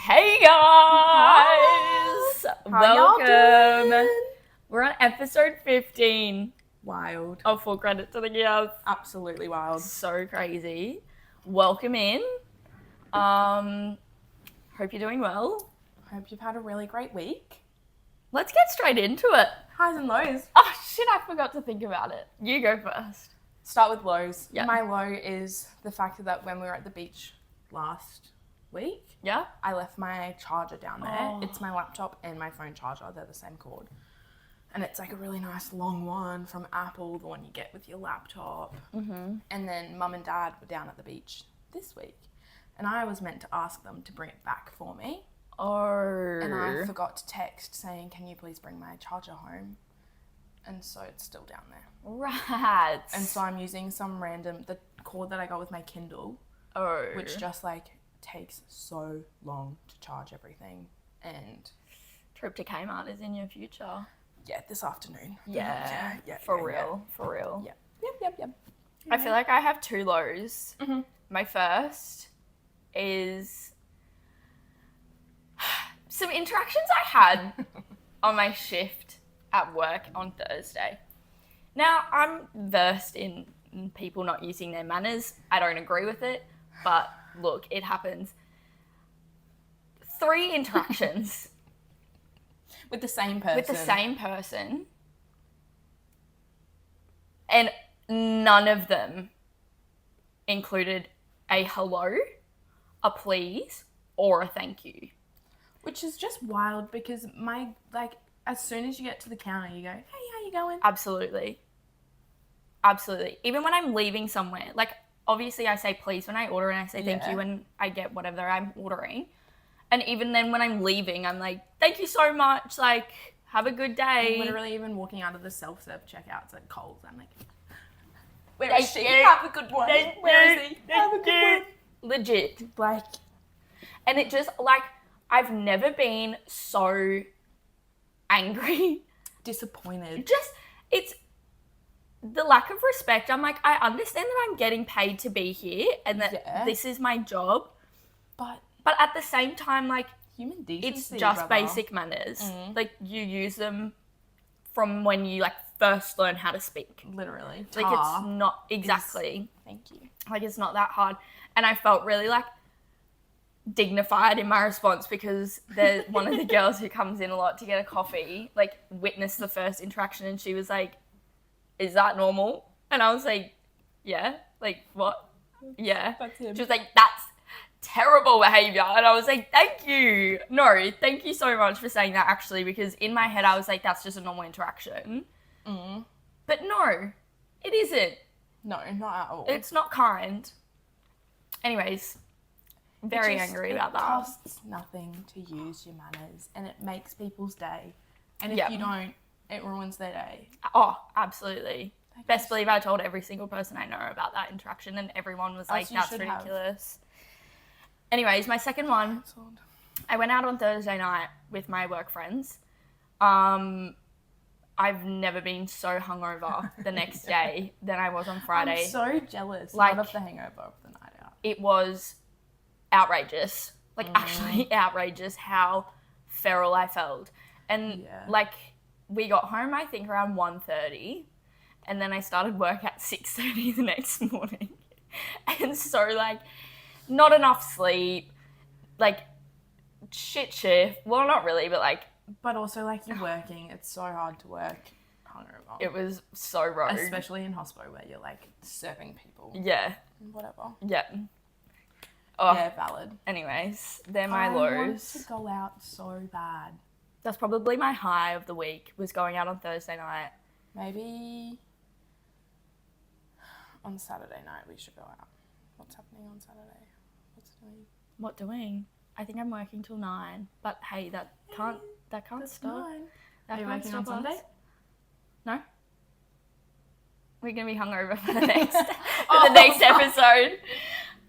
Hey guys! How y'all Welcome. doing? We're on episode 15 Wild. of Full Credit to the Gears. Absolutely wild. So crazy. Welcome in. Hope you're doing well. Hope you've had a really great week. Let's get straight into it. Highs and lows. Oh shit, I forgot to think about it. You go first. Start with lows. Yeah. My low is the fact that when we were at the beach last week, Yeah? I left my charger down there. Oh. It's my laptop and my phone charger. They're the same cord. And it's like a really nice long one from Apple, the one you get with your laptop. Mm-hmm. And then mum and dad were down at the beach this week. And I was meant to ask them to bring it back for me. Oh. And I forgot to text saying, can you please bring my charger home? And so it's still down there. Right. And so I'm using the cord that I got with my Kindle, Oh. which just like takes so long to charge everything. And Trip to Kmart is in your future. yeah, this afternoon. Yeah. Yeah. For real. Yeah. Yep. I feel like I have two lows. Mm-hmm. My first is some interactions I had on my shift at work on Thursday. Now, I'm versed in people not using their manners. I don't agree with it, but look, it happens. 3 interactions With the same person. with the same person, and none of them included a hello, a please, or a thank you. Which is just wild because as soon as you get to the counter, you go, hey, how you going? Absolutely. Even when I'm leaving somewhere, like obviously I say please when I order and I say thank you when I get whatever I'm ordering. And even then when I'm leaving, I'm like, thank you so much. Like, have a good day. Literally even walking out of the self-serve checkouts at Coles, I'm like, where Thank is she? you. Have a good one. Thank Where you. is he? Thank Have a good you. one. Legit. Like, And it just, like, I've never been so angry. disappointed. Just, it's the lack of respect. I'm like, I understand that I'm getting paid to be here and that this is my job. But But at the same time, like, human decency, it's just brother. basic manners. Like, you use them from when you, like, first learn how to speak. Literally. Like, it's not, exactly. Thank you. Like, it's not that hard. And I felt really, like, dignified in my response because there's one of the girls who comes in a lot to get a coffee, like, witnessed the first interaction and she was like, is that normal? And I was like, yeah. Like, what? Yeah. That's him. She was like, that's terrible behavior. And I was like, thank you. No, thank you so much for saying that, actually, because in my head I was like, that's just a normal interaction. But no, it isn't. No, not at all. It's not kind. Anyways, very angry about that. It costs nothing to use your manners and it makes people's day. And if you don't, it ruins their day. Oh, absolutely. Best believe I told every single person I know about that interaction and everyone was like, you that's should have. ridiculous. Anyways, my second one, I went out on Thursday night with my work friends. I've never been so hungover the next day than I was on Friday. I'm so jealous. Like, not of the hangover of the night out. It was outrageous. Like, actually outrageous how feral I felt. And, like, we got home, I think, around 1:30. And then I started work at 6:30 the next morning. And so, like, not enough sleep. Like, shit shift. Well, not really, but, like... But also, like, you're working. It's so hard to work hungover. It was so rogue. Especially in hospital where you're, like, serving people. Yeah. Whatever. Yeah. Oh, Yeah, valid. anyways, they're my I want lows. to go out so bad. That's probably my high of the week, was going out on Thursday night. Maybe on Saturday night we should go out. What's happening on Saturday? What's doing? What doing? I think I'm working till 9. But hey, that can't stop. Fine. That Are you can't working on stop us. Sunday? No. We're gonna be hungover for the next episode.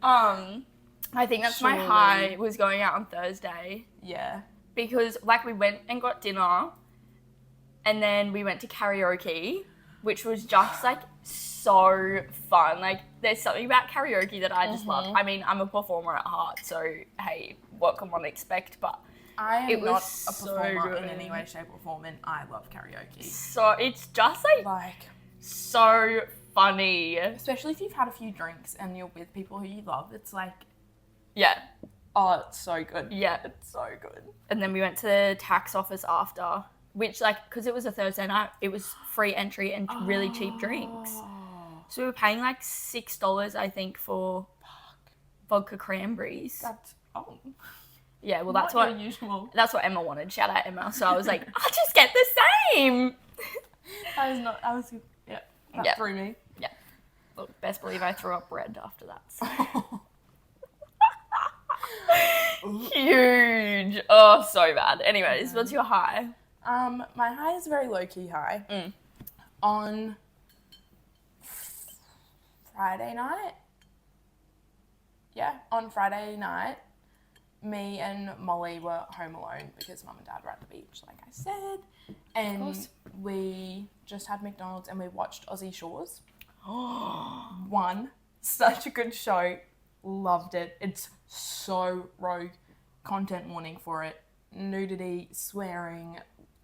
I think that's my high, was going out on Thursday. Yeah. Because, like, we went and got dinner, and then we went to karaoke, which was just, like, so fun. Like, there's something about karaoke that I just love. I mean, I'm a performer at heart, so, hey, what can one expect? But I it am not was a performer so in any good. way, shape, or form, and I love karaoke. So it's just Like, so funny. especially if you've had a few drinks and you're with people who you love, it's like, Yeah. oh, it's so good. Yeah. It's so good. And then we went to the tax office after, which, like, because it was a Thursday night, it was free entry and really cheap drinks. So we were paying like $6, I think, for vodka cranberries. That's, Yeah, well, not your usual. That's what Emma wanted. Shout out Emma. So I was like, I'll just get the same. That threw me. Yeah. Look, best believe I threw up bread after that. So. Huge. Oh, so bad. Anyways, what's your high? My high is a very low-key high. On Friday night, me and Molly were home alone because Mum and Dad were at the beach, like I said, and we just had McDonald's and we watched Aussie Shores. One, such a good show, loved it. It's so rogue. Content warning for it, nudity, swearing,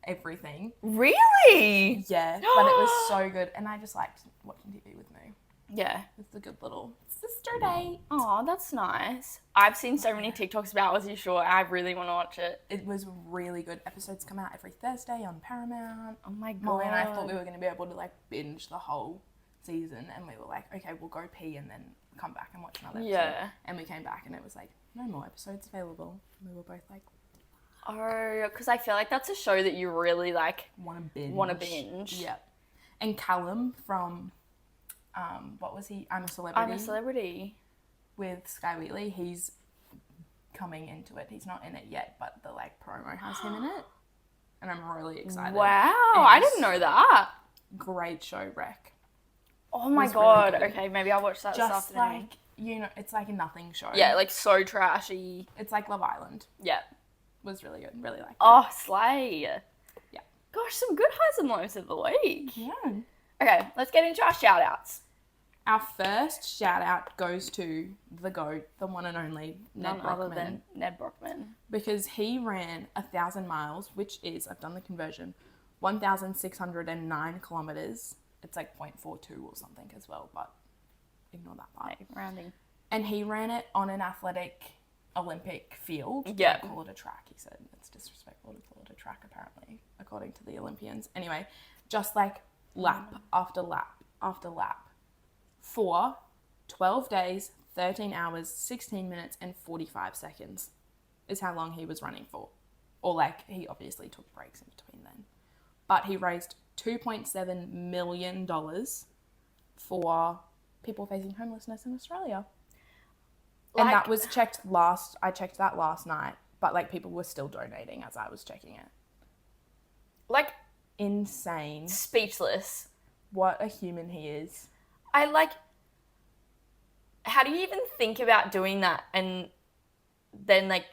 everything. Really? Yeah, but it was so good, and I just liked watching TV with me. Yeah. It's a good little sister date. Oh, that's nice. I've seen so many TikToks about Aussie Shore. I really want to watch it. It was really good. Episodes come out every Thursday on Paramount. Oh my god. Molly and I thought we were going to be able to like binge the whole season, and we were like, okay, we'll go pee and then come back and watch another episode. Yeah. And we came back and it was like, no more episodes available. And we were both like, oh, because I feel like that's a show that you really like want to binge. Yeah. And Callum from what was he? I'm a Celebrity. I'm a Celebrity. With Sky Wheatley, he's coming into it. He's not in it yet, but the like promo has him in it, and I'm really excited. Wow, I didn't know that. Great show, Rec. Oh my god. Really okay, maybe I'll watch that just this afternoon. Like it's like a nothing show. Yeah, like so trashy. It's like Love Island. Yeah, was really good. Really liked it. Oh, slay. Yeah. Gosh, some good highs and lows of the week. Yeah. Okay, let's get into our shout outs. Our first shout out goes to the GOAT, the one and only Ned Brockman. Other than Ned Brockman. Because he ran 1,000 miles, which is, I've done the conversion, 1,609 kilometers. It's like 0.42 or something as well, but ignore that part. Hey, rounding. And he ran it on an athletic Olympic field. Yeah. Don't call it a track, he said. It's disrespectful to call it a track, apparently, according to the Olympians. Anyway, just like lap after lap after lap for 12 days, 13 hours, 16 minutes, and 45 seconds is how long he was running for. Or like, he obviously took breaks in between then. But he raised $2.7 million for people facing homelessness in Australia. And that was I checked that last night, but like people were still donating as I was checking it. Like, insane. Speechless. What a human he is. How do you even think about doing that and then like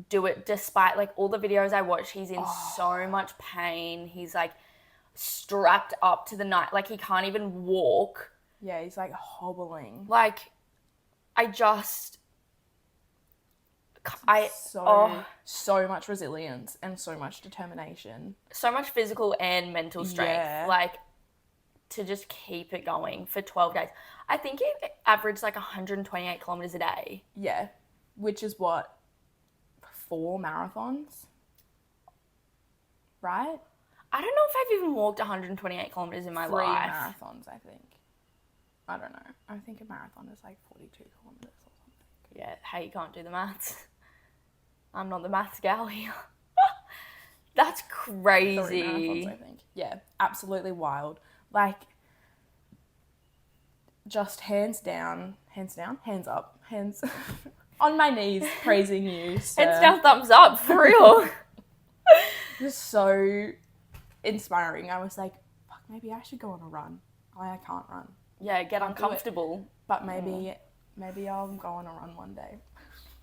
do it despite like all the videos I watch, he's in so much pain. He's like strapped up to the night, like he can't even walk. Yeah, he's like hobbling. Like, so much resilience and so much determination. So much physical and mental strength. Yeah. Like, to just keep it going for 12 days. I think he averaged like 128 kilometers a day. Yeah, which is what, 4 marathons? Right? I don't know if I've even walked 128 kilometers in my life. 3 marathons, I think. I don't know. I think a marathon is like 42 kilometers or something. Yeah, hey, you can't do the maths. I'm not the maths gal here. That's crazy. 3 marathons, I think. Yeah, absolutely wild. Like, just hands up, hands on my knees, praising you, sir. Hands down, thumbs up, for real. Just so inspiring. I was like, fuck, maybe I should go on a run. I can't run. Yeah, get uncomfortable. But maybe I'll go on a run one day.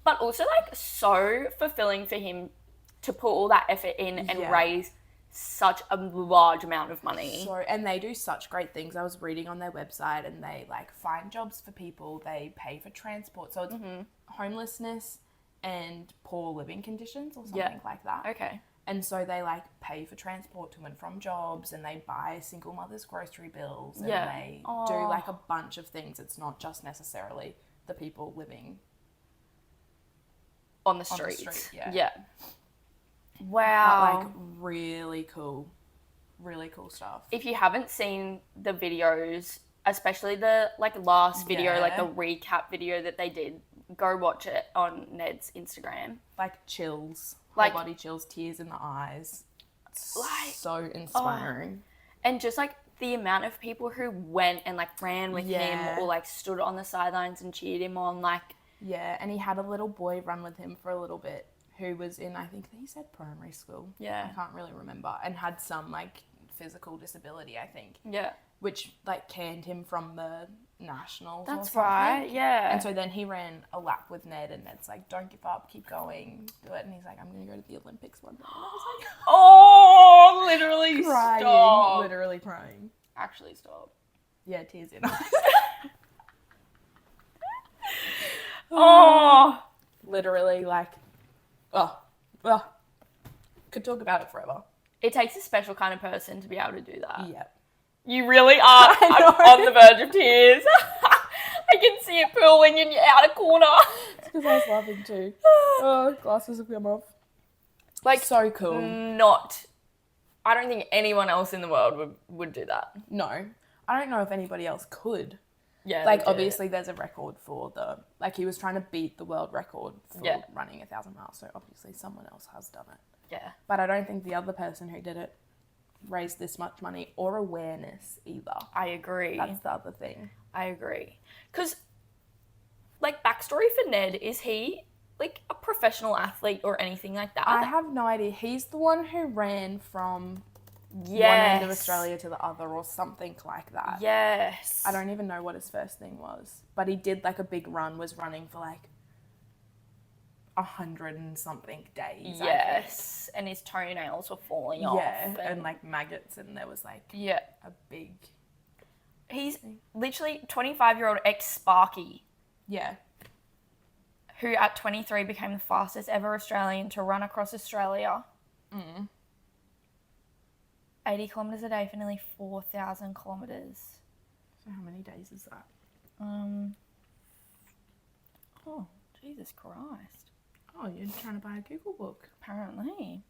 But also, like, so fulfilling for him to put all that effort in and raise such a large amount of money. So, and they do such great things. I was reading on their website, and they like find jobs for people. They pay for transport. So it's homelessness and poor living conditions or something like that. Okay. And so they like pay for transport to and from jobs, and they buy single mothers' grocery bills, and they do like a bunch of things. It's not just necessarily the people living on the street. Yeah. Wow. But like really cool stuff. If you haven't seen the videos, especially the like last video, like the recap video that they did, go watch it on Ned's Instagram. Like chills. Like, whole body chills, tears in the eyes. It's like, so inspiring. And just like the amount of people who went and like ran with him or like stood on the sidelines and cheered him on, like. Yeah, and he had a little boy run with him for a little bit who was in, I think he said primary school. Yeah. I can't really remember. And had some like physical disability, I think. Yeah. Which like canned him from the nationals. That's right, yeah. And so then he ran a lap with Ned, and Ned's like, don't give up, keep going, do it. And he's like, I'm going to go to the Olympics one day. And I was like, oh, literally crying. Stop. Literally crying. Actually, stop. Yeah, tears in eyes. Oh. Literally like, could talk about it forever. It takes a special kind of person to be able to do that. Yeah. You really are. I'm on the verge of tears. I can see it pooling in your outer corner. It's because I was laughing too. Oh, glasses have come off. Like, so cool. I don't think anyone else in the world would do that. No. I don't know if anybody else could. Yeah. Like, obviously there's a record for like he was trying to beat the world record for running 1,000 miles. So obviously someone else has done it. Yeah. But I don't think the other person who did it raised this much money or awareness either. I agree. That's the other thing. I agree. Because, like, backstory for Ned, is he, like, a professional athlete or anything like that? I have no idea. He's the one who ran from one end of Australia to the other or something like that. Yes. I don't even know what his first thing was. But he did, like, a big run, was running for, like, 100 and something days. Yes. And his toenails were falling off. Yeah, and like maggots, and there was like a big... He's literally 25-year-old ex-Sparky. Yeah. Who at 23 became the fastest ever Australian to run across Australia. 80 kilometres a day for nearly 4,000 kilometres. So how many days is that? Oh, Jesus Christ. Oh, you're trying to buy a Google book. Apparently.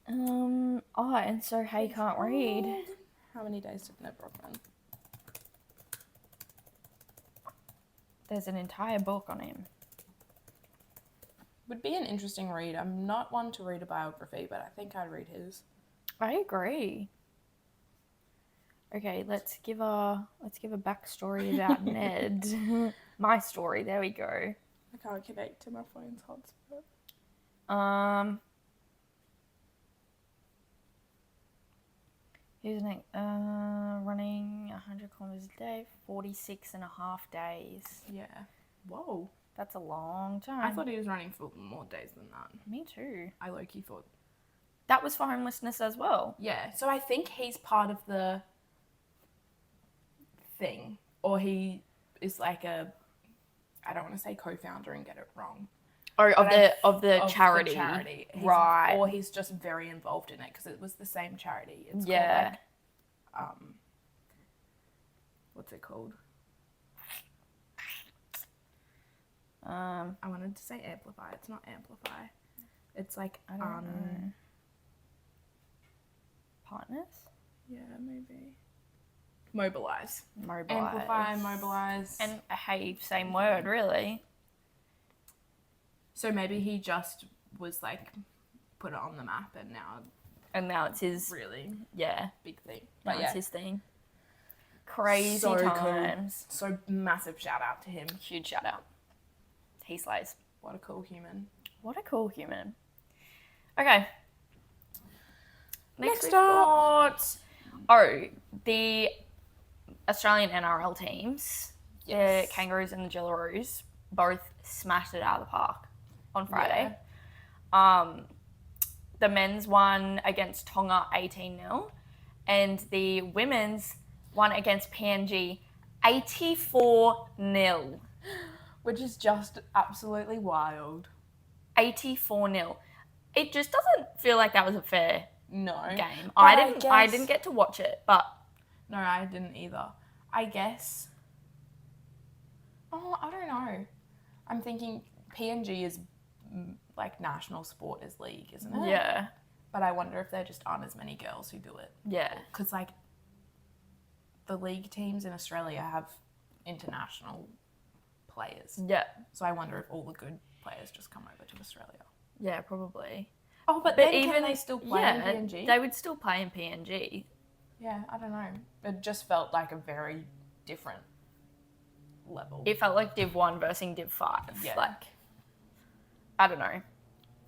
And so Hay can't read. How many days did Ned Brock run? There's an entire book on him. Would be an interesting read. I'm not one to read a biography, but I think I'd read his. I agree. Okay, let's give a backstory about Ned. My story. There we go. I can't connect to my phone's hotspot. Here's running 100 kilometers a day, 46 and a half days. Yeah. Whoa. That's a long time. I thought he was running for more days than that. Me too. I low-key thought. That was for homelessness as well. Yeah. So I think he's part of the thing. Or he is like I don't want to say co-founder and get it wrong. Or of the charity. The charity. Right. Or he's just very involved in it because it was the same charity. It's called like, what's it called? I wanted to say Amplify. It's not Amplify. It's like I don't know. Partners? Yeah, maybe. Mobilize. Mobilize. Amplify, mobilize. And Hay, same word, really. So maybe he just was like put it on the map, and now it's his really big thing. But it's his thing. Crazy so times. Cool. So massive shout out to him. Huge shout out. He slays. What a cool human. What a cool human. Okay. Next up. The Australian NRL teams, the Kangaroos and the Jillaroos, both smashed it out of the park on Friday. Yeah. The men's won against Tonga 18-0, and the women's won against PNG 84-0. which is just absolutely wild. 84-0. It just doesn't feel like that was a fair game. I didn't get to watch it, but no, I didn't either. I guess. Oh, I don't know. I'm thinking PNG is like National Sporters League, isn't it? Yeah. But I wonder if there just aren't as many girls who do it. Yeah. Because like the league teams in Australia have international players. Yeah. So I wonder if all the good players just come over to Australia. Yeah, probably. Oh, but then even they still play in PNG? They would still play in PNG. Yeah, I don't know. It just felt like a very different level. It felt like Div 1 versus Div 5. Yeah. Like, I don't know.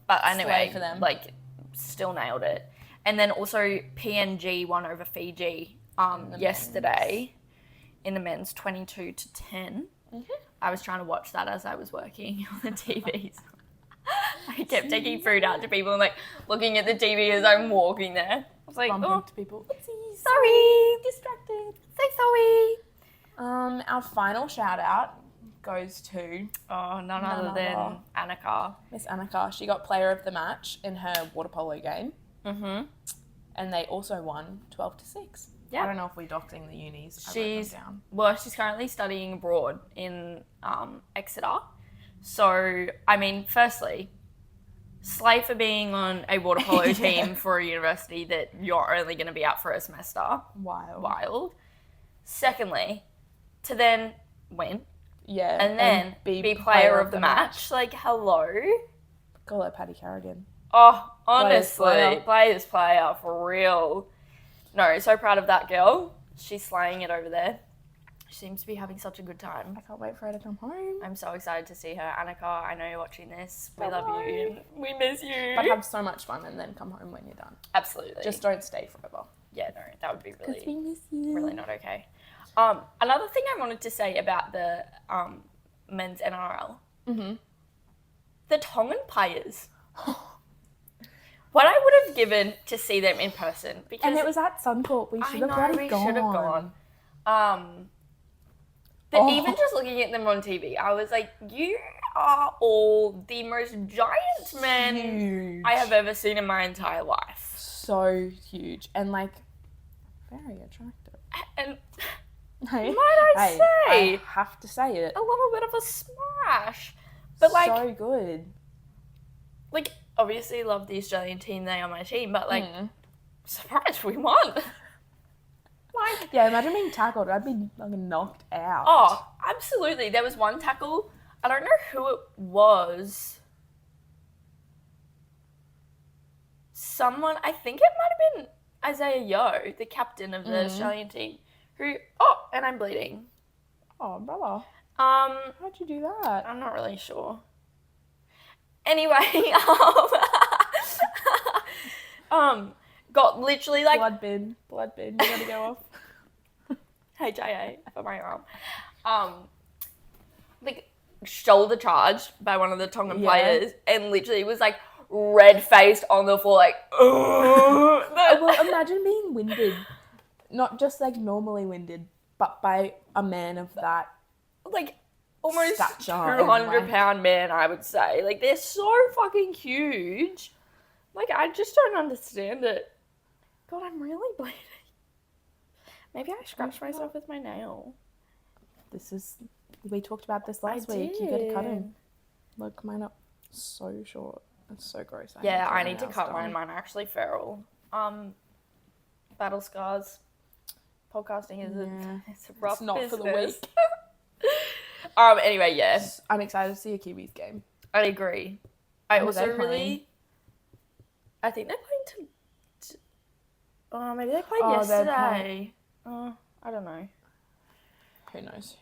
But anyway, for them. Like, still nailed it. And then also PNG won over Fiji yesterday in the men's 22-10. Mm-hmm. I was trying to watch that as I was working on the TVs. I kept taking food out to people and like looking at the TV as I'm walking there. I was like, bumping to people. Oopsies. Sorry. Distracted. So sorry. Our final shout out goes to none other than Annika. Miss Annika. She got player of the match in her water polo game. Mm-hmm. And they also won 12-6. Yeah. I don't know if we're doxing the unis. She's currently studying abroad in Exeter. So, I mean, firstly, slay for being on a water polo team for a university that you're only going to be out for a semester. Wild. Secondly, to then win. Yeah. And then be player of the match. Like, hello. Call her Paddy Carrigan. Oh, honestly. Player's player, for real. No, so proud of that girl. She's slaying it over there. She seems to be having such a good time. I can't wait for her to come home. I'm so excited to see her. Annika, I know you're watching this. We love you. We miss you. But have so much fun and then come home when you're done. Absolutely. Just don't stay forever. Yeah, no, that would be really, we miss you. Really not okay. Another thing I wanted to say about the men's NRL. Mm-hmm. The Tongan players. What I would have given to see them in person. Because and it was at Suncorp. We should have bloody gone. We should have gone. Even just looking at them on TV, I was like, you are all the most giant men I have ever seen in my entire life. So huge. And, like, very attractive. And hey, might I say... I have to say it. A little bit of a smash. But, like... So good. Like, obviously love the Australian team. They are my team. But, like, surprised we won. Like, yeah, imagine being tackled. I'd be fucking knocked out. Oh, absolutely. There was one tackle. I don't know who it was. Someone, I think it might have been Isaiah Yeo, the captain of the Australian team, who, and I'm bleeding. Oh, brother. How'd you do that? I'm not really sure. Anyway, got literally like... Blood bin. You gotta go off. HIA for my arm. Like, shoulder charged by one of the Tongan players and literally was like red-faced on the floor like, Well, imagine being winded. Not just like normally winded, but by a man of that like almost stature 200-pound man, I would say. Like, they're so fucking huge. Like, I just don't understand it. God, I'm really bleeding. Maybe I scratched myself with my nail. We talked about this last week. You gotta cut him. Look, mine up so short. It's so gross. I need to cut mine. Mine are actually feral. Battle scars. Podcasting is it's a rough business. It's not for the week. Anyway, yeah. I'm excited to see a Kiwis game. I agree. I also really... I think they're playing maybe they played yesterday. I don't know. Who knows?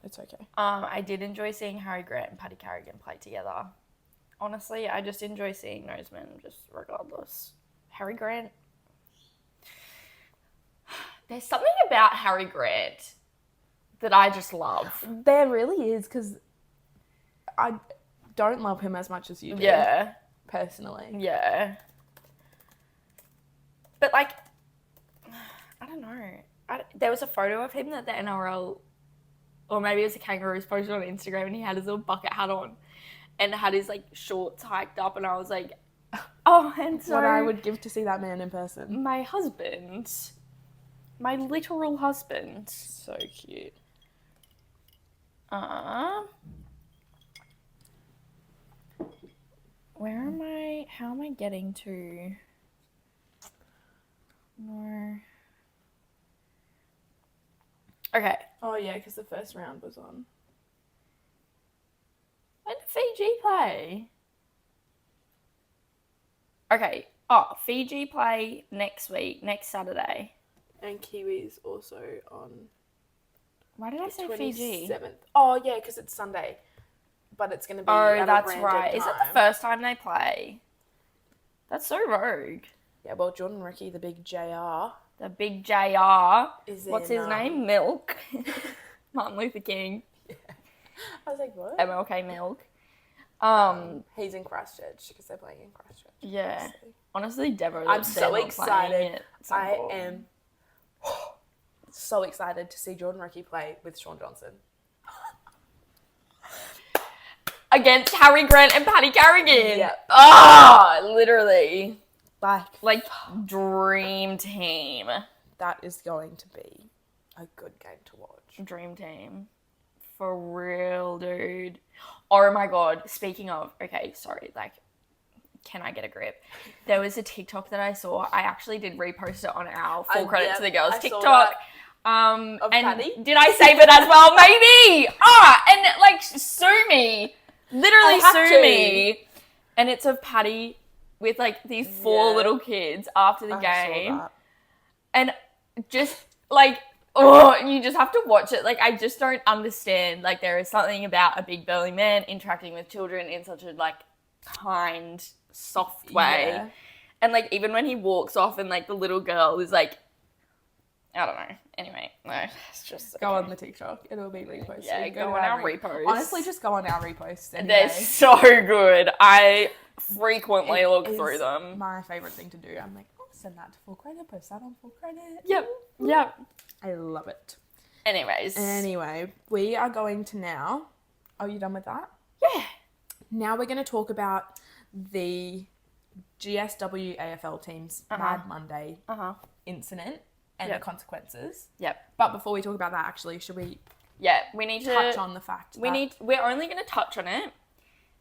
It's okay. I did enjoy seeing Harry Grant and Paddy Carrigan play together. Honestly, I just enjoy seeing those men, just regardless. Harry Grant... There's something about Harry Grant that I just love. There really is, because I don't love him as much as you do. Yeah. Personally. Yeah. But, like, I don't know. There was a photo of him that the NRL or maybe it was a kangaroo's posted on Instagram and he had his little bucket hat on and had his like shorts hiked up, and I was like, oh, and so what I would give to see that man in person. my husband, my literal husband. So cute. Where am I? How am I getting to? No. Okay. Oh yeah, because the first round was on. When did Fiji play? Okay. Oh, Fiji play next week, next Saturday. And Kiwis also on. Why did I say Fiji? 27th. Oh yeah, because it's Sunday. But it's going to be Oh, that's right. Is it the first time they play? That's so rogue. Yeah, well, Jordan Ricky, the big JR. The big JR. Is What's his name? Milk. Martin Luther King. Yeah. I was like, what? MLK Milk. He's in Christchurch because they're playing in Christchurch. Yeah. Honestly, Deborah. I'm so excited. I am so excited to see Jordan Ricky play with Sean Johnson. Against Harry Grant and Paddy Carrigan. Yep. Oh, literally. Like, dream team. That is going to be a good game to watch. Dream team. For real, dude. Oh my God. Speaking of, okay, sorry, like, can I get a grip? There was a TikTok that I saw. I actually did repost it on our Full Credit to the Girls TikTok. And Paddy? did I save it as well? Maybe. And like, sue me. Literally sue me. And it's of Paddy with like these 4 little kids after the game. Saw that. And just like, oh, you just have to watch it. Like, I just don't understand. Like, there is something about a big burly man interacting with children in such a like kind, soft way. Yeah. And like, even when he walks off and like the little girl is like, I don't know. Anyway, no, it's just Go on the TikTok. It'll be reposted. Yeah, go on our repost. Honestly, just go on our reposts. Anyway. They're so good. I frequently look through them. My favourite thing to do. I'm like, oh, send that to Full Credit, post that on Full Credit. Yep. I love it. Anyways. Anyway, we are going to now. Are you done with that? Yeah. Now we're going to talk about the GSW AFL team's Mad Monday incident and the consequences. Yep. But before we talk about that, actually, should we we need to touch on the fact we're only going to touch on it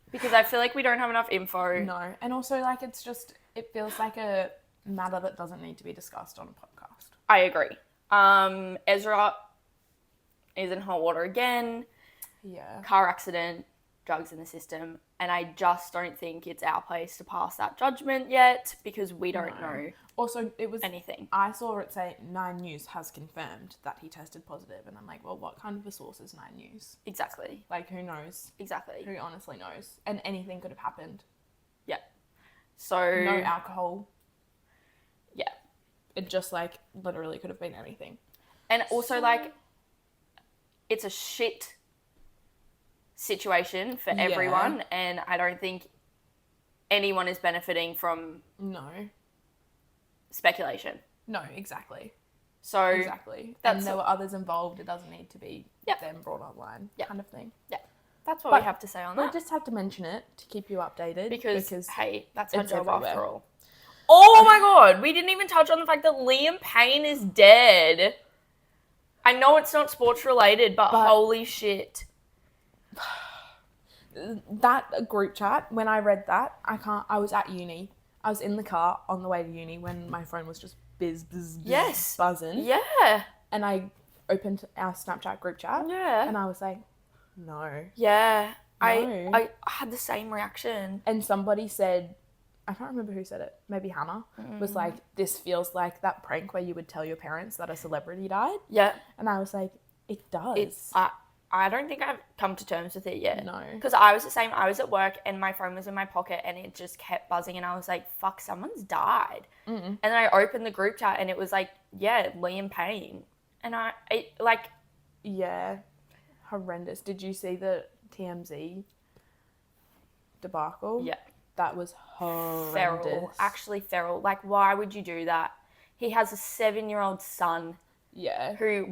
because I feel like we don't have enough info. No. And also, like, it feels like a matter that doesn't need to be discussed on a podcast. I agree. Ezra is in hot water again. Yeah. Car accident, drugs in the system, and I just don't think it's our place to pass that judgment yet because we don't know. Also, it was anything. I saw it say 9 News has confirmed that he tested positive, and I'm like, well, what kind of a source is 9 News? Exactly. Like, who knows? Exactly. Who honestly knows? And anything could have happened. Yeah. So no alcohol. Yeah. It just like literally could have been anything. And also like it's a shit situation for everyone, and I don't think anyone is benefiting from speculation. No, exactly. So exactly. And there were others involved. It doesn't need to be them brought online kind of thing. Yeah. That's what we have to say on that. We just have to mention it to keep you updated. Because hey, that's our job everywhere. after all. Oh my God, we didn't even touch on the fact that Liam Payne is dead. I know it's not sports related, but holy shit. That group chat, when I read that, I was at uni. I was in the car on the way to uni when my phone was just buzzing. Yeah. And I opened our Snapchat group chat. Yeah. And I was like, no. Yeah. No. I had the same reaction. And somebody said, I can't remember who said it, maybe Hannah, was like, this feels like that prank where you would tell your parents that a celebrity died. Yeah. And I was like, it does. I don't think I've come to terms with it yet. No. Because I was the same. I was at work and my phone was in my pocket and it just kept buzzing and I was like, fuck, someone's died. And then I opened the group chat and it was like, yeah, Liam Payne. And yeah, horrendous. Did you see the TMZ debacle? Yeah. That was horrendous. Feral. Actually feral. Like, why would you do that? He has a 7-year-old son. Yeah. Who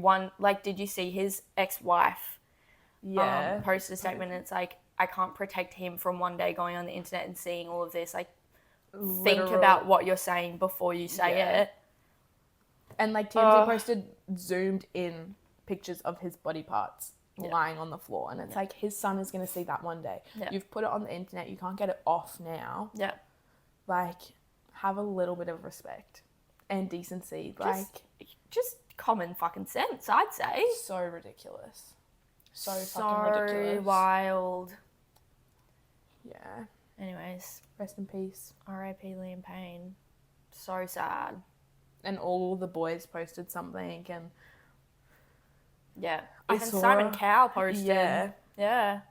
did you see his ex-wife posted a statement, and it's like, I can't protect him from one day going on the internet and seeing all of this. Like, think about what you're saying before you say it. And like TMZ posted zoomed in pictures of his body parts lying on the floor, and it's like, his son is going to see that one day. You've put it on the internet, you can't get it off now. Like, have a little bit of respect and decency. Just common fucking sense, I'd say. So ridiculous. So fucking ridiculous. Wild. Yeah. Anyways, rest in peace. R.I.P. Liam Payne. So sad. And all the boys posted something, and even Simon Cowell posted. Yeah.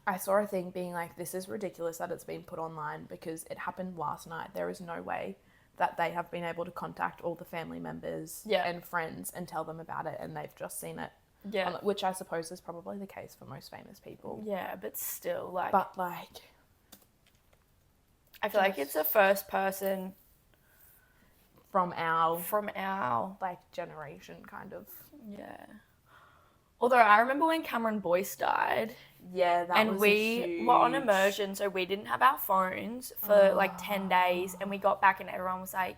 I saw a thing being like, this is ridiculous that it's been put online because it happened last night. There is no way that they have been able to contact all the family members and friends and tell them about it, and they've just seen it. Yeah. Which I suppose is probably the case for most famous people. Yeah, but still, like... But, like... I feel like it's the first person... From our... like, generation, kind of. Yeah. Although, I remember when Cameron Boyce died... Yeah, that was huge. And we were on immersion, so we didn't have our phones for, 10 days, and we got back and everyone was like,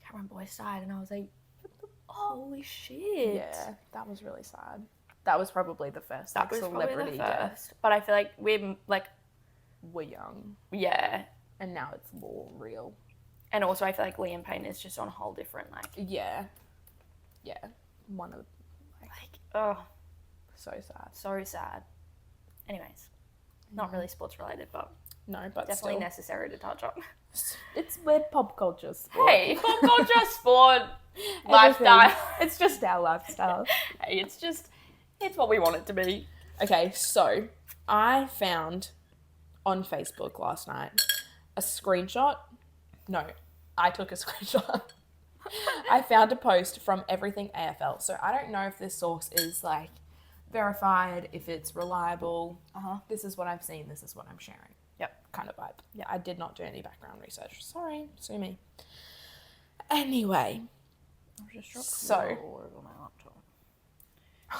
Cameron Boyce died, and I was like, holy shit. Yeah, that was really sad. That was probably the first celebrity death. But I feel like we're young. Yeah. And now it's more real. And also I feel like Liam Payne is just on a whole different, Yeah. Yeah. One of, so sad. So sad. Anyways, not really sports related, but definitely still necessary to touch on. We're pop culture sport. Hey, pop culture, sport, lifestyle. It's just our lifestyle. Hey, it's what we want it to be. Okay, so I found on Facebook last night a screenshot. No, I took a screenshot. I found a post from Everything AFL. So I don't know if this source is verified, if it's reliable. This is what I've seen, this is what I'm sharing. Yep. Kind of vibe. Yeah, I did not do any background research. Sorry, sue me. Anyway. So. Over my laptop.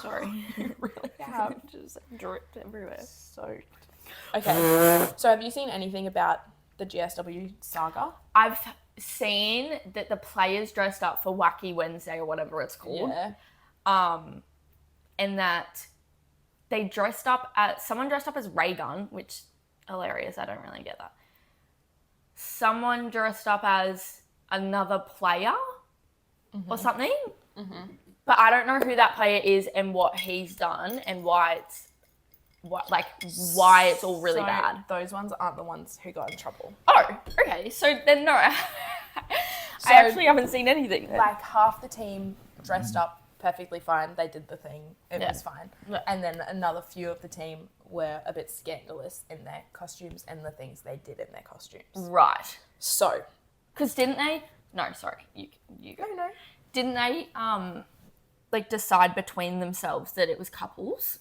Sorry. You really have. Just dripped everywhere. Soaked. Okay. So have you seen anything about the GSW saga? I've seen that the players dressed up for Wacky Wednesday or whatever it's called. Yeah. And that someone dressed up as Ray Gun, which hilarious. I don't really get that. Someone dressed up as another player or something. Mm-hmm. But I don't know who that player is and what he's done and why it's all really bad. Those ones aren't the ones who got in trouble. Oh, okay. So then no, I actually haven't seen anything. Then. Half the team dressed up perfectly fine. They did the thing. It was fine. Yeah. And then another few of the team were a bit scandalous in their costumes and the things they did in their costumes. Right. So. Because didn't they... No, sorry. You go. No. Didn't they decide between themselves that it was couples?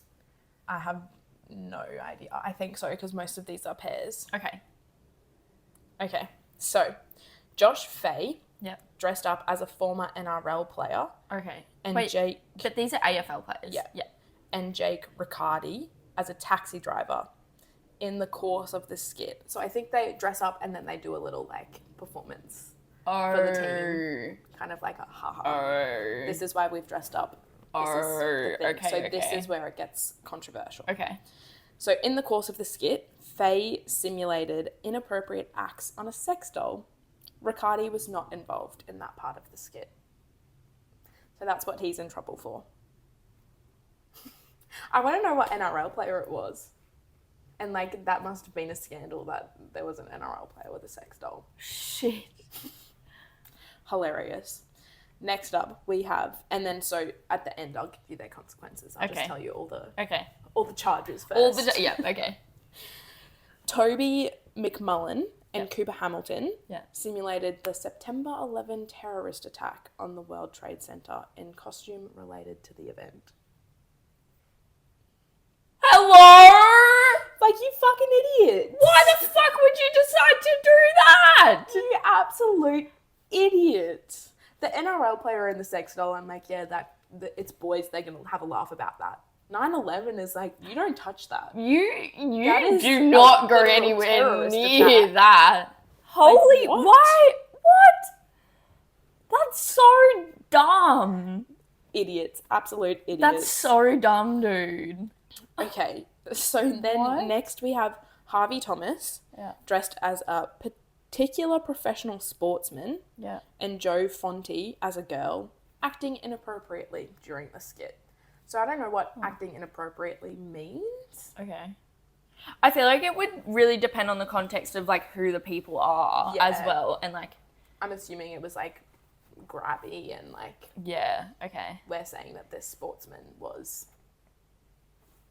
I have no idea. I think so, because most of these are pairs. Okay. So, Josh Fay dressed up as a former NRL player. Okay. And wait, Jake... But these are AFL players. Yeah. And Jake Riccardi as a taxi driver in the course of the skit. So I think they dress up and then they do a little, performance for the team. Kind of like a ha-ha. Oh. This is why we've dressed up. This is where it gets controversial. Okay. So in the course of the skit, Faye simulated inappropriate acts on a sex doll. Riccardi was not involved in that part of the skit. So that's what he's in trouble for. I want to know what NRL player it was. And, that must have been a scandal that there was an NRL player with a sex doll. Shit. Hilarious. Next up, we have, and then so at the end, I'll give you their consequences. I'll just tell you all the charges first. Okay. Toby McMullen and Cooper Hamilton simulated the September 11 terrorist attack on the World Trade Center in costume related to the event. Hello? You fucking idiot. Why the fuck would you decide to do that? You absolute idiot. The NRL player in the sex doll, I'm it's boys, they're going to have a laugh about that. 9/11 is like, you don't touch that. You That do not go literal anywhere terrorist near attack. that. Holy, what? why? What? That's so dumb. Idiots. Absolute idiots. That's so dumb, dude. Okay, so then next we have Harvey Thomas, dressed as a particular professional sportsman, and Joe Fonte as a girl, acting inappropriately during the skit. So I don't know what acting inappropriately means. Okay. I feel like it would really depend on the context of, like, who the people are as well, and, like... I'm assuming it was, like, grabby and, like... Yeah, okay. We're saying that this sportsman was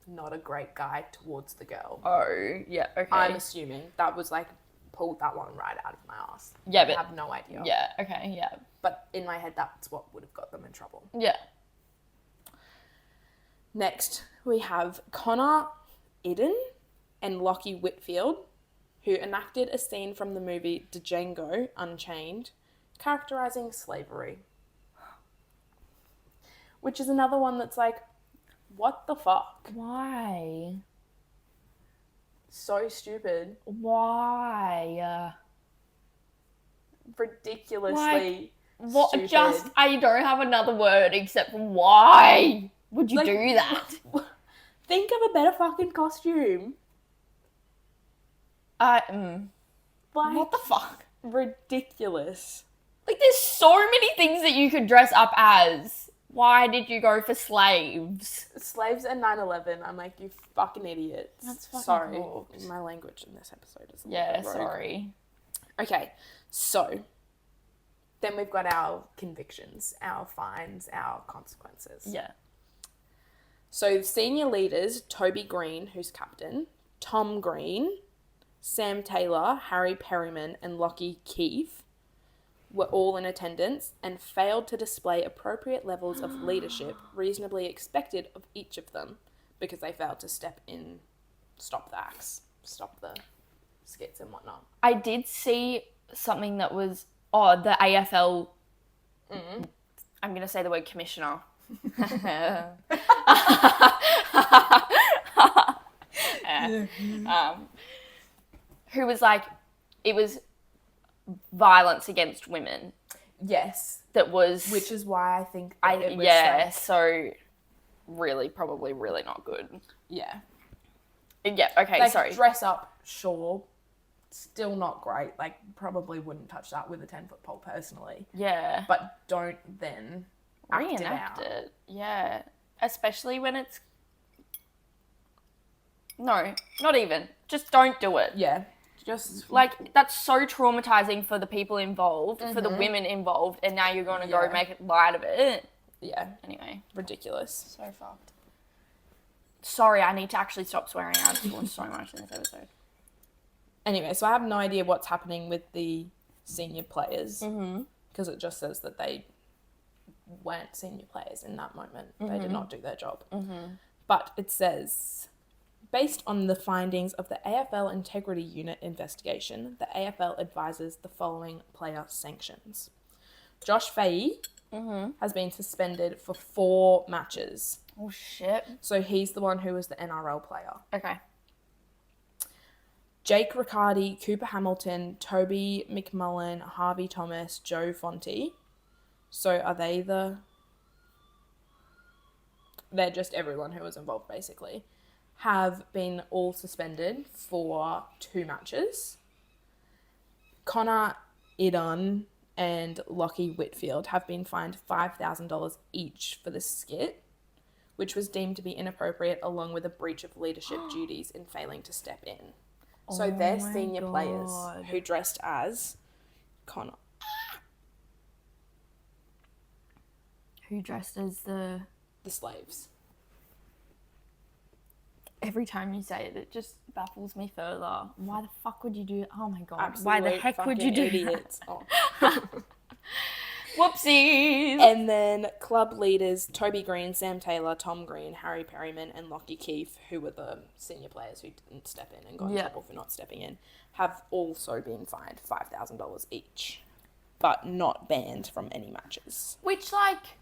not a great guy towards the girl. Oh, yeah, okay. I'm assuming that was, like, pulled that one right out of my ass. Yeah, but... I have no idea. Yeah, okay, yeah. But in my head, that's what would have got them in trouble. Yeah. Next, we have Connor Eden and Lockie Whitfield, who enacted a scene from the movie Django Unchained, characterizing slavery. Which is another one that's like, what the fuck? Why? So stupid. Why? Ridiculously what? stupid. Just, I don't have another word except for why would you do that? Think of a better fucking costume. Like, what the fuck? Ridiculous. Like, there's so many things that you could dress up as. Why did you go for slaves? Slaves and 9/11. I'm like, you fucking idiots. That's fucking Sorry. cooked. My language in this episode is a little bit rogue. Sorry. Okay, so then we've got our convictions, our fines, our consequences. Yeah. So senior leaders, Toby Green, who's captain, Tom Green, Sam Taylor, Harry Perryman, and Lockie Keefe were all in attendance and failed to display appropriate levels of leadership reasonably expected of each of them because they failed to step in, stop the acts, stop the skits and whatnot. I did see something that was, the AFL, I'm going to say the word commissioner. Who was like, it was violence against women. Yes. That was... Which is why I think it was so really, probably really not good. Yeah. Yeah, okay, sorry. Dress up, sure. Still not great. Like, probably wouldn't touch that with a 10-foot pole personally. Yeah. But don't then reenact it. Yeah. Especially when it's... No, not even. Just don't do it. Yeah. Just... Like, that's so traumatizing for the people involved, for the women involved, and now you're going to go make light of it. Yeah. Anyway. Ridiculous. So fucked. Sorry, I need to actually stop swearing. I've sworn so much in this episode. Anyway, so I have no idea what's happening with the senior players because it just says that they weren't senior players in that moment. They did not do their job. But it says, based on the findings of the AFL Integrity Unit investigation, the AFL advises the following player sanctions. Josh Fahey has been suspended for 4 matches. Oh, shit. So he's the one who was the NRL player. Okay. Jake Riccardi, Cooper Hamilton, Toby McMullen, Harvey Thomas, Joe Fonte. So are they they're just everyone who was involved basically, have been all suspended for 2 matches. Connor Eden and Lockie Whitfield have been fined $5,000 each for the skit, which was deemed to be inappropriate along with a breach of leadership duties in failing to step in. So they're senior players who dressed as Connor. Who dressed as the slaves. Every time you say it, it just baffles me further. Why the fuck would you do... Oh my God. Absolute why the heck would you do idiots. that? Whoopsies. And then club leaders Toby Green, Sam Taylor, Tom Green, Harry Perryman, and Lockie Keefe, who were the senior players who didn't step in and got in trouble for not stepping in, have also been fined $5,000 each, but not banned from any matches. Which, like...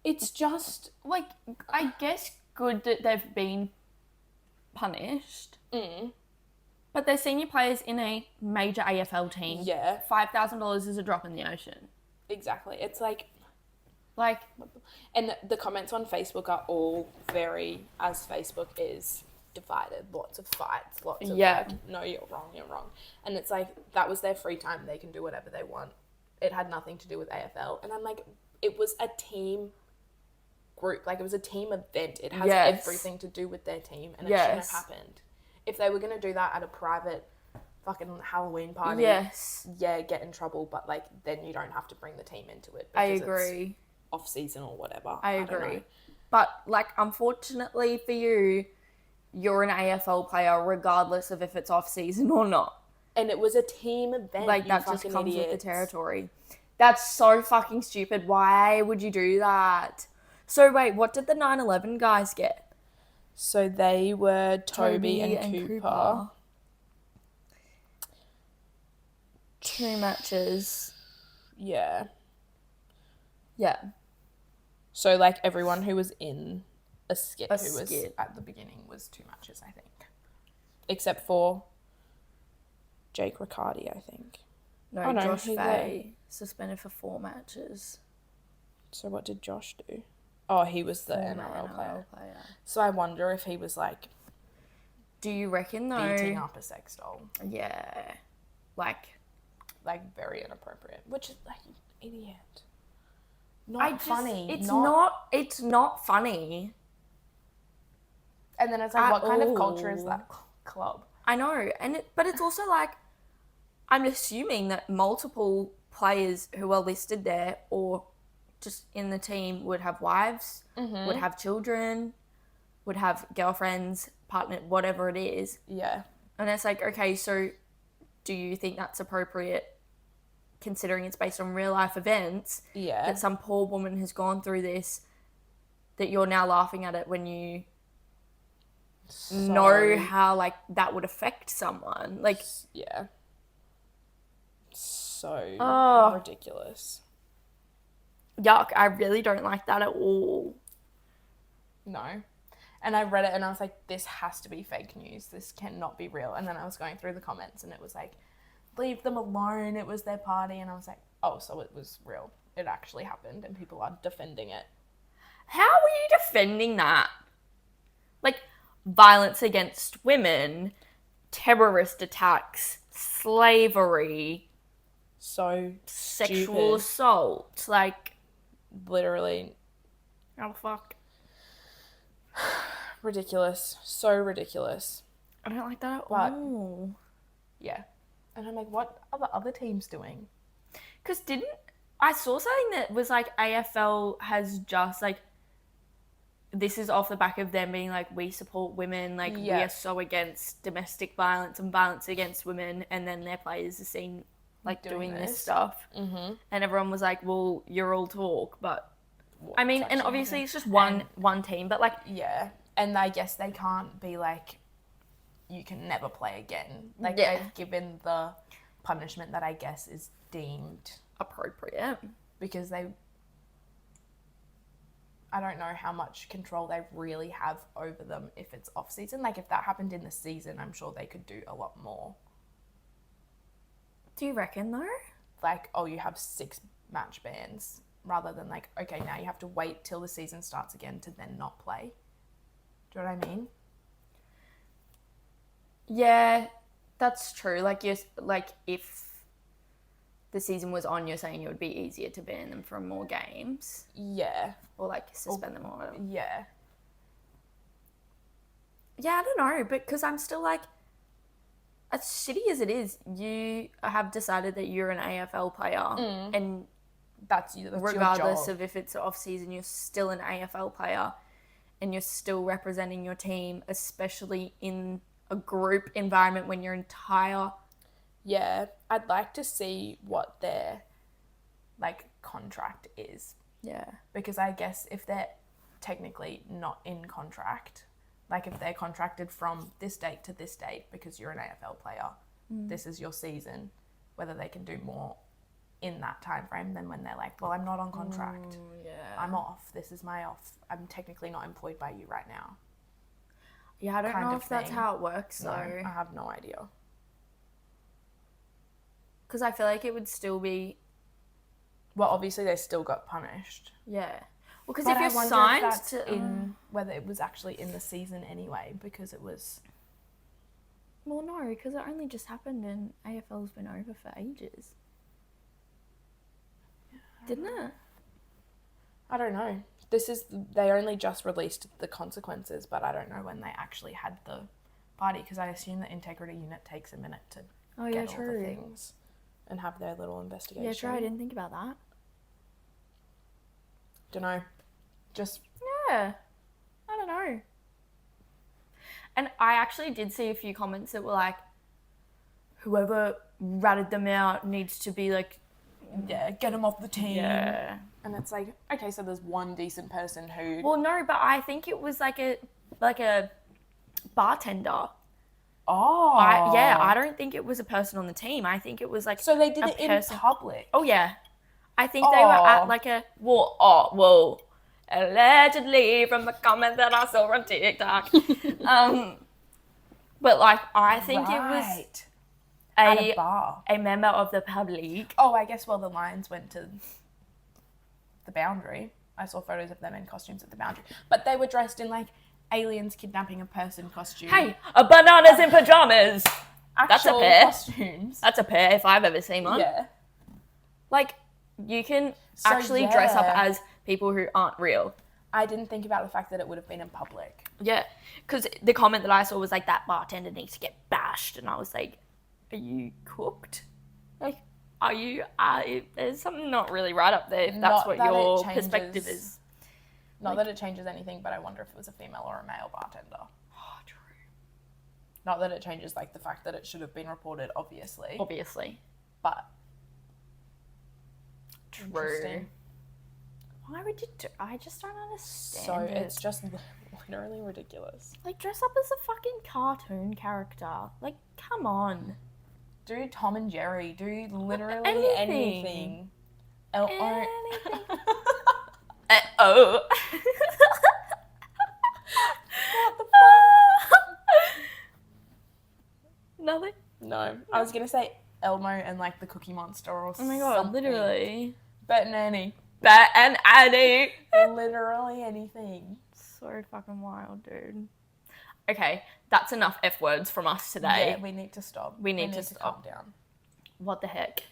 It's just... Like, I guess good that they've been punished. But they're senior players in a major AFL team. Yeah. $5,000 is a drop in the ocean. Exactly. It's like... Like... And the comments on Facebook are all very, as Facebook is, divided. Lots of fights. Lots of like, no, you're wrong. And it's like, that was their free time. They can do whatever they want. It had nothing to do with AFL. And I'm like, it was a team group. Like, it was a team event. It has everything to do with their team. And it shouldn't have happened. If they were going to do that at a private fucking Halloween party, get in trouble. But, like, then you don't have to bring the team into it. I agree. It's off-season or whatever. I agree. But, like, unfortunately for you, you're an AFL player regardless of if it's off-season or not. And it was a team event. Like, that just comes with the territory. That's so fucking stupid. Why would you do that? So, wait, what did the 9/11 guys get? So, they were Toby and Cooper. 2 matches. Yeah. Yeah. So, like, everyone who was in a skit was at the beginning was 2 matches, I think. Except for Jake Riccardi, I think. No, Josh Fay suspended for 4 matches. So what did Josh do? Oh, he was the NRL player. So I wonder if he was, like... Do you reckon, though... Beating up a sex doll. Yeah. Like, very inappropriate. Which is, like, an idiot. Not funny. It's not funny. And then it's like, what kind of culture is that club? I know. But it's also, like... I'm assuming that multiple players who are listed there or just in the team would have wives, would have children, would have girlfriends, partner, whatever it is. Yeah. And it's like, okay, so do you think that's appropriate considering it's based on real life events? Yeah. That some poor woman has gone through this, that you're now laughing at it when you know how, like, that would affect someone. Like... Yeah. So ridiculous. Yuck, I really don't like that at all. No. And I read it and I was like, this has to be fake news. This cannot be real. And then I was going through the comments and it was like, leave them alone. It was their party. And I was like, oh, so it was real. It actually happened and people are defending it. How are you defending that? Like, violence against women, terrorist attacks, slavery... So sexual assault, like, literally, oh fuck, ridiculous, so ridiculous. I don't like that at all. Yeah, and I'm like, what are the other teams doing? Because I saw something that was like AFL has just like, this is off the back of them being like, we support women, like we are so against domestic violence and violence against women, and then their players are seen like doing this stuff, and everyone was like, well, you're all talk, but I mean, and obviously it's just one team, but like, yeah, and I guess they can't be like, you can never play again. Like, they've given the punishment that I guess is deemed appropriate, because I don't know how much control they really have over them if it's off season. Like, if that happened in the season, I'm sure they could do a lot more. Do you reckon, though? Like, oh, you have 6 match bans, rather than like, okay, now you have to wait till the season starts again to then not play. Do you know what I mean? Yeah, that's true. Like, if the season was on, you're saying it would be easier to ban them from more games? Yeah. Or, like, suspend them or whatever. Yeah. Yeah, I don't know, but because I'm still like, as shitty as it is, you have decided that you're an AFL player, and that's regardless of if it's off season, you're still an AFL player, and you're still representing your team, especially in a group environment when your entire... Yeah, I'd like to see what their, like, contract is. Yeah. Because I guess if they're technically not in contract... Like, if they're contracted from this date to this date because you're an AFL player, this is your season, whether they can do more in that time frame than when they're like, well, I'm not on contract. Yeah. I'm off. This is my off. I'm technically not employed by you right now. Yeah, I don't know if that's how it works, though. No, I have no idea. Because I feel like it would still be... Well, obviously they still got punished. Yeah. Well, because if you're signed to... whether it was actually in the season anyway, because it was... Well, no, because it only just happened and AFL's been over for ages. Didn't it? I don't know. They only just released the consequences, but I don't know when they actually had the party, because I assume the integrity unit takes a minute to get all the things and have their little investigation. Yeah, true. I didn't think about that. Don't know. Just... Yeah. I don't know. And I actually did see a few comments that were like, whoever ratted them out needs to be like... Yeah, get them off the team. Yeah. And it's like, okay, so there's one decent person who... Well, no, but I think it was like a bartender. Oh. I don't think it was a person on the team. I think it was like... So they did it in public? Oh, yeah. I think they were at like a... Well, allegedly from the comment that I saw on TikTok. But like, I think it was... At a bar. A member of the public. Oh, I guess, well, the Lions went to the Boundary. I saw photos of them in costumes at the Boundary. But they were dressed in, like, aliens kidnapping a person costume. Hey, a bananas in pajamas. That's a pair. Costumes. That's a pair if I've ever seen one. Yeah. Like, you can actually dress up as people who aren't real. I didn't think about the fact that it would have been in public. Yeah, because the comment that I saw was like, that bartender needs to get bashed. And I was like... Are you cooked? Like, there's something not really right up there if that's what your perspective is. Not that it changes anything, but I wonder if it was a female or a male bartender. Oh, true. Not that it changes, like, the fact that it should have been reported, obviously. But. True. Why would you do... I just don't understand So, it's just literally ridiculous. Like, dress up as a fucking cartoon character. Like, come on. Do Tom and Jerry. Do literally anything. Anything. Oh. What the fuck? Nothing? No. I was going to say Elmo and, like, the Cookie Monster or something. Oh my god, literally. Bet and Annie. Bet and Annie. Literally anything. So fucking wild, dude. Okay, that's enough F words from us today. Yeah, we need to stop. We need to calm down. What the heck?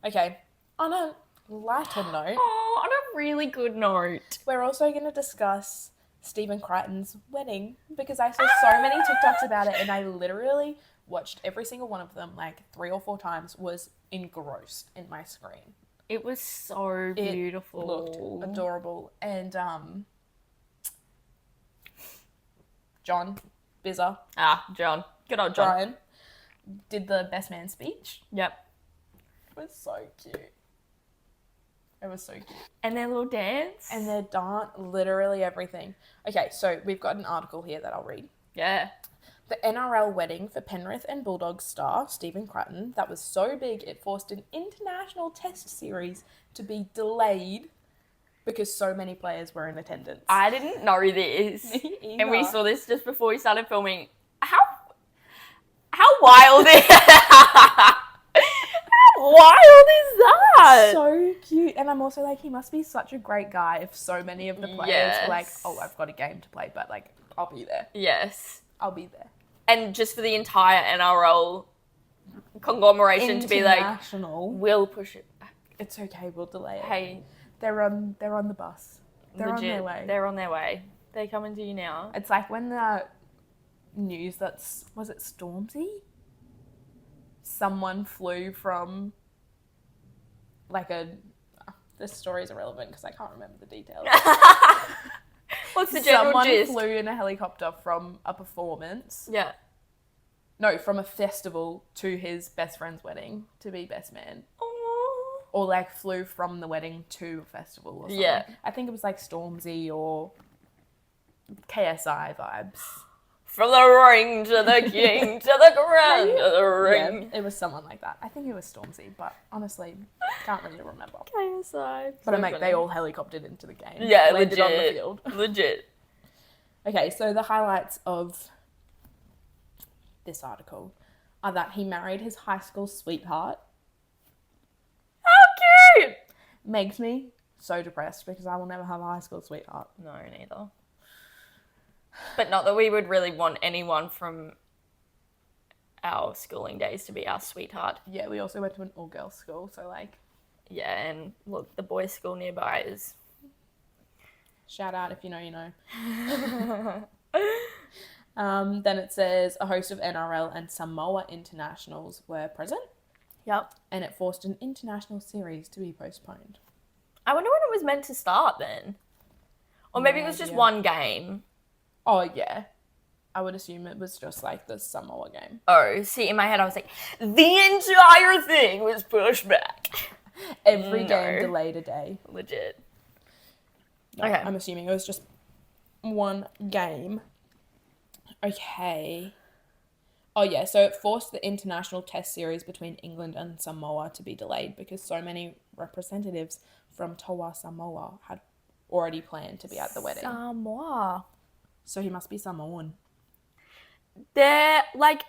Okay, on a lighter note. Oh, on a really good note. We're also going to discuss Stephen Crichton's wedding, because I saw so many TikToks about it and I literally watched every single one of them like 3 or 4 times, was engrossed in my screen. It was so beautiful. It looked adorable. And John Bizzer. John. Good old John. Brian did the best man speech. Yep. It was so cute. It was so cute. And their little dance. And their dance, literally everything. Okay, so we've got an article here that I'll read. Yeah. The NRL wedding for Penrith and Bulldogs star Stephen Crichton, that was so big it forced an international test series to be delayed because so many players were in attendance. I didn't know this. Me either. And we saw this just before we started filming. How wild is that? How wild is that? So cute. And I'm also like, he must be such a great guy if so many of the players were like, oh, I've got a game to play, but like, I'll be there. Yes. I'll be there. And just for the entire NRL conglomeration to be like, we'll push it back. It's okay, we'll delay it. Hey. They're on the bus. They're legit, on their way. They're on their way. They're coming to you now. It's like when the news was it Stormzy? Someone flew from like this story is irrelevant because I can't remember the details. What's the general gist? Someone flew in a helicopter from a performance. Yeah. No, from a festival to his best friend's wedding to be best man. Aww. Or like flew from the wedding to a festival or something. Yeah. I think it was like Stormzy or KSI vibes. From the ring to the king to the crown to the ring. Yeah, it was someone like that. I think it was Stormzy, but honestly, can't really remember. KSI. But I make they all helicoptered into the game. Yeah, landed legit. on the field. Legit. Okay, so the highlights of this article are that he married his high school sweetheart. How cute! Makes me so depressed because I will never have a high school sweetheart. No, neither. But not that we would really want anyone from our schooling days to be our sweetheart. Yeah, we also went to an all-girls school, so like... Yeah, and look, the boys' school nearby is... Shout out if you know, you know. Then it says a host of NRL and Samoa internationals were present. Yep. And it forced an international series to be postponed. I wonder when it was meant to start then. Or maybe it was just one game. Oh, yeah. I would assume it was just like the Samoa game. Oh, see, in my head I was like, the entire thing was pushed back. Every game delayed a day. Legit. No, okay. I'm assuming it was just one game. Okay. Oh, yeah, so it forced the international test series between England and Samoa to be delayed because so many representatives from Toa Samoa had already planned to be at the wedding. Samoa. So he must be Samoan. Their, like,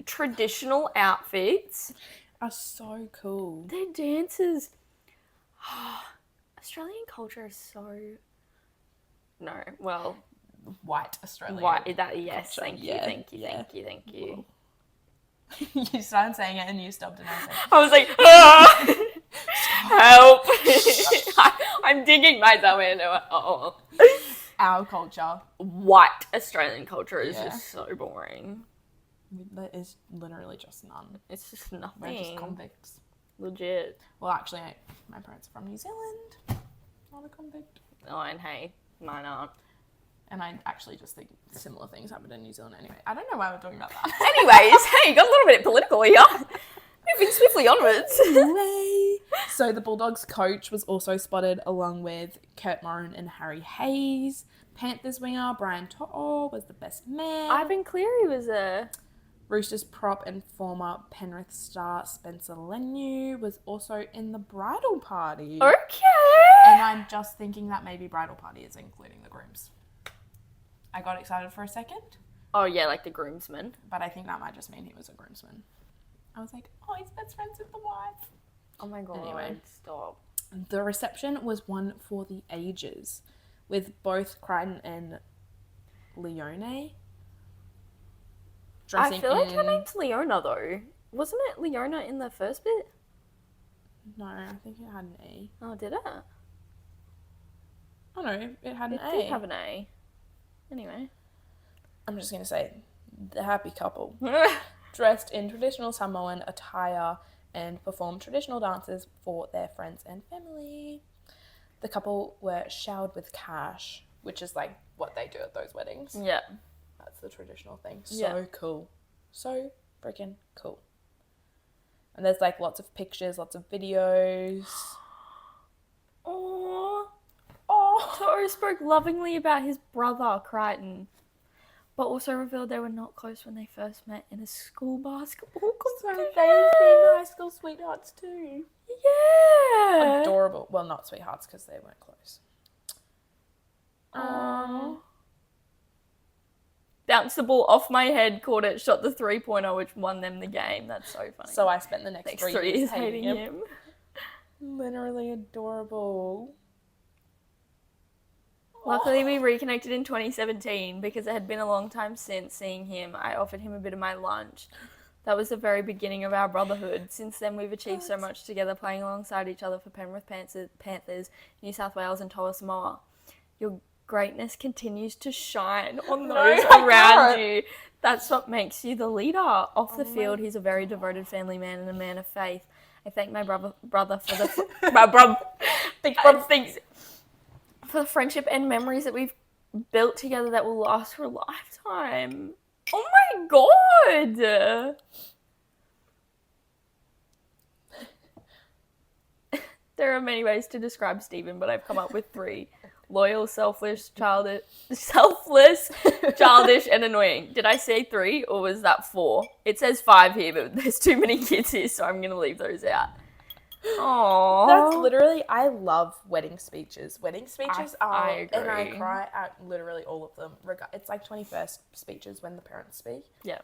traditional outfits are so cool. Their dances. Australian culture is so... No, well... White Australian. White, that, yes, culture. Thank you. You started saying it and you stopped and I was like, ah! Help! I'm digging myself into it. Oh. Our culture. White Australian culture is just so boring. There is literally just none. It's just nothing. We're just convicts. Legit. Well, actually, my parents are from New Zealand. Not a convict. Oh, and hey, mine aren't. And I actually just think similar things happen in New Zealand anyway. I don't know why we're talking about that. Anyways, hey, got a little bit political here. Moving swiftly onwards. Anyway. So the Bulldogs coach was also spotted along with Kurt Moran and Harry Hayes. Panthers winger Brian To'o was the best man. Ivan Cleary was there. Roosters prop and former Penrith star Spencer Leniu was also in the bridal party. Okay. And I'm just thinking that maybe bridal party is including the grooms. I got excited for a second. Oh, yeah, like the groomsman. But I think that might just mean he was a groomsman. I was like, oh, he's best friends with the wife. Oh my god. Anyway. Stop. The reception was one for the ages, with both Crichton and Leone dressing I feel like her name's Leona, though. Wasn't it Leona in the first bit? No, I think it had an A. Oh, did it? Oh no, it had an A. It did have an A. Anyway. I'm just going to say, the happy couple. Dressed in traditional Samoan attire and performed traditional dances for their friends and family. The couple were showered with cash, which is like what they do at those weddings. Yeah. That's the traditional thing. So cool. So freaking cool. And there's like lots of pictures, lots of videos. Aww. Oh, To'o spoke lovingly about his brother, Crichton, but also revealed they were not close when they first met in a school basketball competition. So they've been high school sweethearts too. Yeah. Adorable. Well, not sweethearts because they weren't close. Bounced the ball off my head, caught it, shot the 3-pointer, which won them the game. That's so funny. So I spent the next 3 years hating him. Literally adorable. Luckily, we reconnected in 2017 because it had been a long time since seeing him. I offered him a bit of my lunch. That was the very beginning of our brotherhood. Since then, we've achieved so much together, playing alongside each other for Penrith Panthers, New South Wales and Toa Samoa. Your greatness continues to shine on those around you. That's what makes you the leader. Off the field, he's a very devoted family man and a man of faith. I thank my brother for the... my brother... Thanks for the friendship and memories that we've built together that will last for a lifetime. Oh my god! There are many ways to describe Stephen, but I've come up with 3. loyal, selfless, childish, and annoying. Did I say 3 or was that 4? It says 5 here, but there's too many kids here, so I'm going to leave those out. Aww. That's literally, I love wedding speeches. Wedding speeches I agree. and I cry at literally all of them. It's like 21st speeches when the parents speak. Yeah.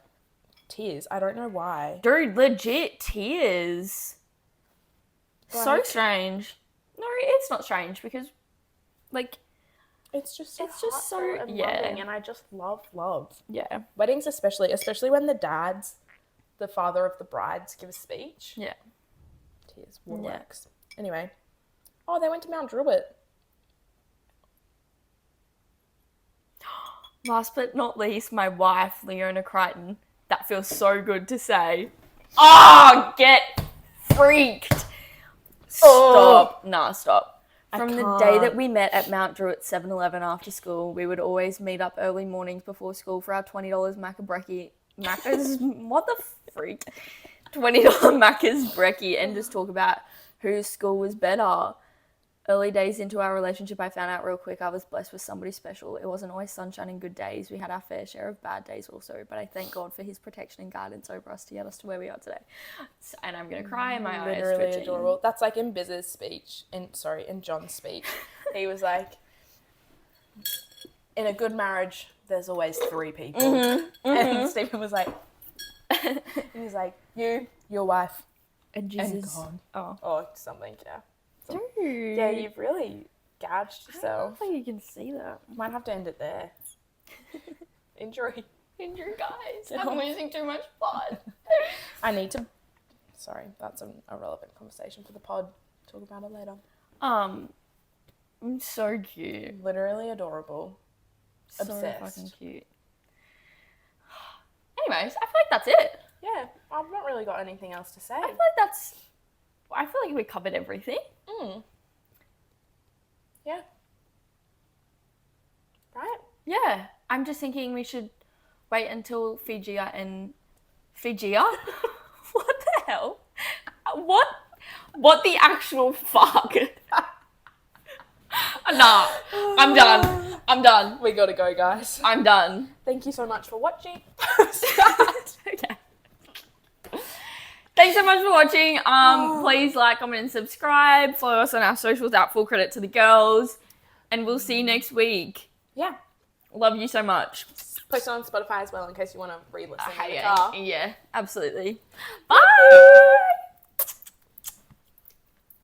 Tears. I don't know why. Dude, legit tears. Like, so strange. No, it's not strange because, like, it's just so and loving, and I just love. Yeah. Weddings especially when the father of the brides give a speech. Yeah. Tears, waterworks. Yeah. Anyway. Oh, they went to Mount Druitt. Last but not least, my wife, Leona Crichton. That feels so good to say. Oh, get freaked. Stop. Oh. Nah, stop. From the day that we met at Mount Druitt 7-Eleven after school, we would always meet up early mornings before school for our $20 Macca's, what the freak? $20 Macca's brekkie and just talk about whose school was better. Early days into our relationship, I found out real quick I was blessed with somebody special. It wasn't always sunshine and good days. We had our fair share of bad days also, but I thank God for his protection and guidance over us to get us to where we are today. And I'm going to cry in my eyes. Literally adorable. That's like in Biz's speech, in John's speech. He was like, in a good marriage, there's always 3 people. And Stephen was like, you, your wife, and Jesus. And God. Or something, yeah. Dude. Yeah, you've really gouged yourself. I don't think you can see that. Might have to end it there. Injury, guys. I'm losing too much blood. I need to... Sorry, that's an irrelevant conversation for the pod. Talk about it later. So cute. Literally adorable. So Obsessed. Fucking cute. Anyways, I feel like that's it. Yeah, I've not really got anything else to say. I feel like we covered everything. Yeah. Right? Yeah. I'm just thinking we should wait until Fijia and... Fijia? What the hell? What the actual fuck? Nah, I'm done. We gotta go, guys. I'm done. Thank you so much for watching. Okay. Thanks so much for watching. Please like, comment, and subscribe. Follow us on our socials at Full Credit to the Girls. And we'll see you next week. Yeah. Love you so much. Post it on Spotify as well in case you want to re-listen in the car. Yeah, absolutely. Bye!